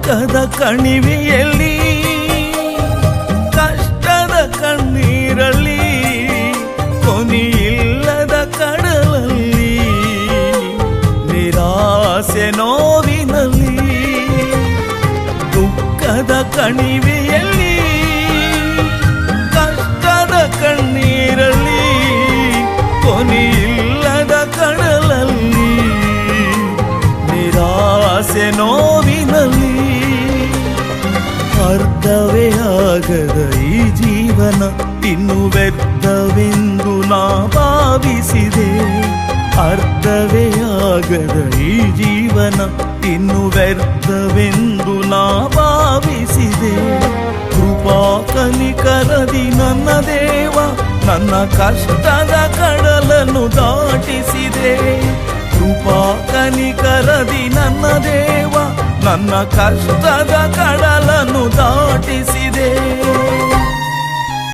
ದುಃಖದ ಕಣಿವೆಯಲ್ಲಿ ಕಷ್ಟದ ಕಣ್ಣೀರಲ್ಲಿ ಕೊನೆಯಿಲ್ಲದ ಕಡಲಲ್ಲಿ ನಿರಾಸೆ ನೋವಿನಲ್ಲಿ ದುಃಖದ ಕಣಿವೆಯಲ್ಲಿ ಕಷ್ಟದ ಕಣ್ಣೀರಲ್ಲಿ ಕೊನೆಯಿಲ್ಲದ ಕಡಲಲ್ಲಿ ನಿರಾಸೆ ನೋವಿನಲ್ಲಿ ಅರ್ಥವೇ ಆಗದ ಈ ಜೀವನ ಇನ್ನು ವ್ಯರ್ಥವೆಂದು ನಾ ಭಾವಿಸಿದೆ. ಅರ್ಥವೇ ಆಗದ ಈ ಜೀವನ ಇನ್ನು ವ್ಯರ್ಥವೆಂದು ನಾ ಭಾವಿಸಿದೆ. ಕೃಪಾ ಕನಿಕರದಿ ನನ್ನ ದೇವ ನನ್ನ ಕಷ್ಟದ ಕಡಲನ್ನು ದಾಟಿಸಿದೆ. ಕೃಪಾ ಕನಿಕರದಿ ನನ್ನ ದೇವ ನನ್ನ ಕಷ್ಟದ ಕಡಲನ್ನು ದಾಟಿಸಿದೆ.